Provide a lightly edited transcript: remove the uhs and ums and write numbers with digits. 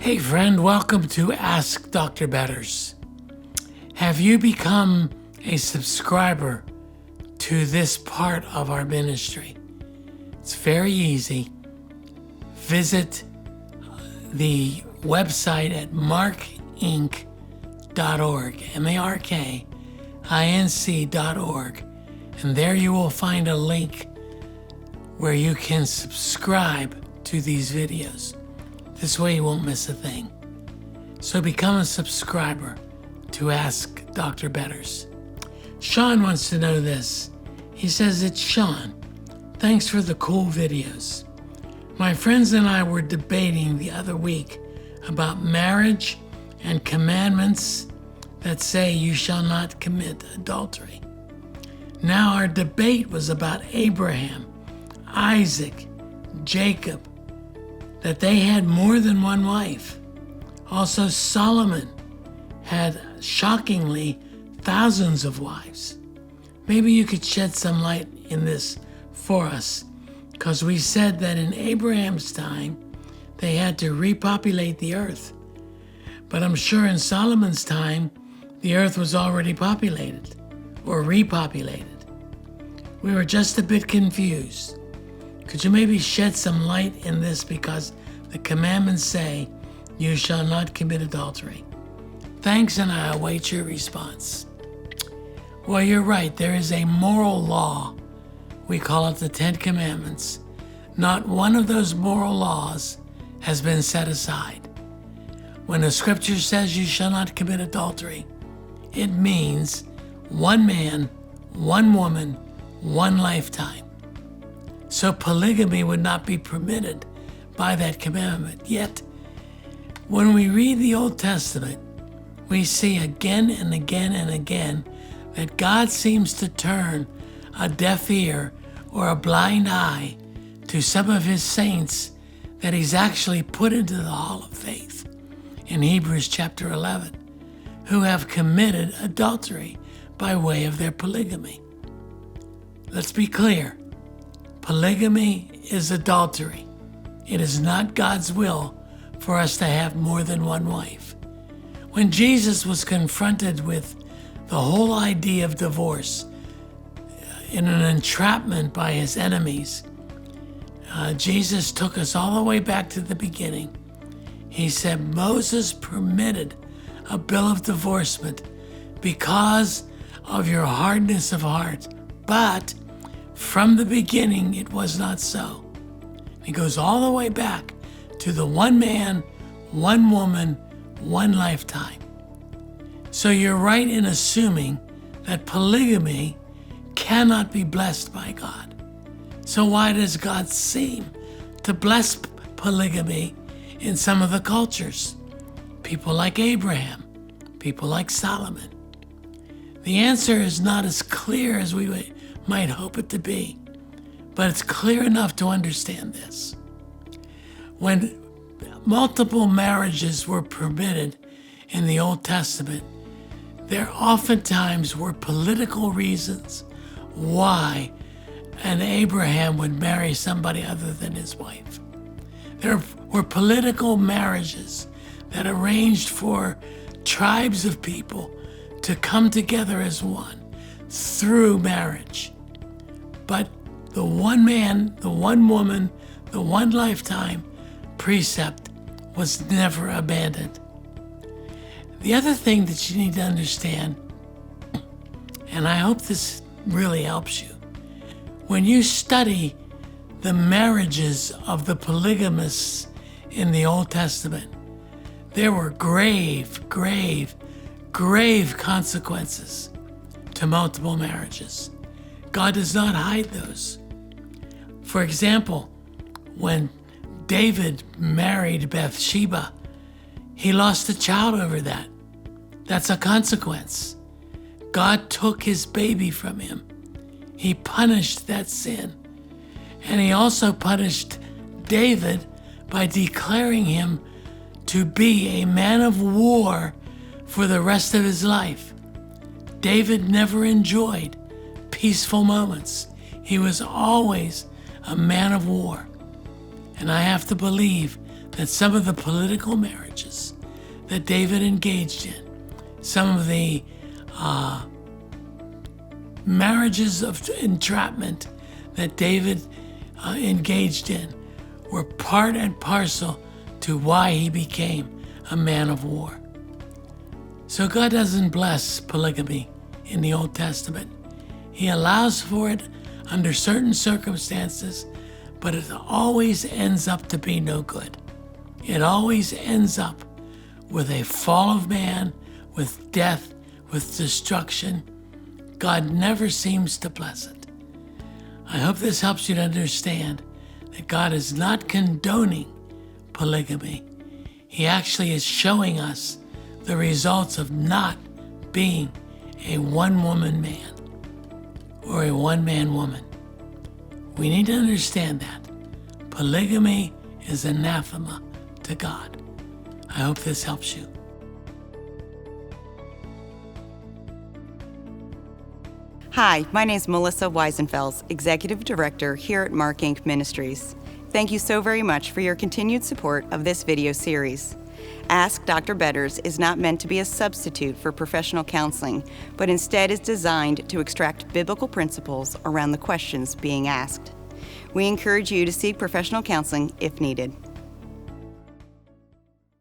Hey friend, welcome to Ask Dr. Betters. Have you become a subscriber to this part of our ministry? It's very easy. Visit the website at MARKINC.org, MARKINC.org, and there you will find a link where you can subscribe to these videos. This way you won't miss a thing. So become a subscriber to Ask Dr. Betters. Shaun wants to know this. He says, "It's Shaun. Thanks for the cool videos. My friends and I were debating the other week about marriage and commandments that say you shall not commit adultery. Now our debate was about Abraham, Isaac, Jacob, that they had more than one wife. Also, Soloman had, shockingly, thousands of wives. Maybe you could shed some light in this for us, because we said that in Abraham's time, they had to repopulate the earth. But I'm sure in Solomon's time, the earth was already populated, or repopulated. We were just a bit confused. Could you maybe shed some light in this, because the commandments say you shall not commit adultery? Thanks, and I await your response." Well, you're right. There is a moral law. We call it the 10 Commandments. Not one of those moral laws has been set aside. When the scripture says you shall not commit adultery, it means one man, one woman, one lifetime. So polygamy would not be permitted by that commandment. Yet, when we read the Old Testament, we see again and again and again that God seems to turn a deaf ear or a blind eye to some of his saints that he's actually put into the hall of faith in Hebrews chapter 11, who have committed adultery by way of their polygamy. Let's be clear. Polygamy is adultery. It is not God's will for us to have more than one wife. When Jesus was confronted with the whole idea of divorce in an entrapment by his enemies, Jesus took us all the way back to the beginning. He said Moses permitted a bill of divorcement because of your hardness of heart, but from the beginning, it was not so. He goes all the way back to the one man, one woman, one lifetime. So you're right in assuming that polygamy cannot be blessed by God. So why does God seem to bless polygamy in some of the cultures? People like Abraham, people like Solomon. The answer is not as clear as we might hope it to be, but it's clear enough to understand this. When multiple marriages were permitted in the Old Testament, there oftentimes were political reasons why an Abraham would marry somebody other than his wife. There were political marriages that arranged for tribes of people to come together as one through marriage. But the one man, the one woman, the one lifetime precept was never abandoned. The other thing that you need to understand, and I hope this really helps you, when you study the marriages of the polygamists in the Old Testament, there were grave consequences to multiple marriages. God does not hide those. For example, when David married Bathsheba, he lost a child over that. That's a consequence. God took his baby from him. He punished that sin. And he also punished David by declaring him to be a man of war for the rest of his life. David never enjoyed peaceful moments. He was always a man of war. And I have to believe that some of the political marriages that David engaged in, some of the marriages of entrapment that David engaged in, were part and parcel to why he became a man of war. So God doesn't bless polygamy in the Old Testament. He allows for it under certain circumstances, but it always ends up to be no good. It always ends up with a fall of man, with death, with destruction. God never seems to bless it. I hope this helps you to understand that God is not condoning polygamy. He actually is showing us the results of not being a one-woman man or a one-man woman. We need to understand that polygamy is anathema to God. I hope this helps you. Hi, my name is Melissa Weisenfels, Executive Director here at MARKINC Ministries. Thank you so very much for your continued support of this video series. Ask Dr. Betters is not meant to be a substitute for professional counseling, but instead is designed to extract biblical principles around the questions being asked. We encourage you to seek professional counseling if needed.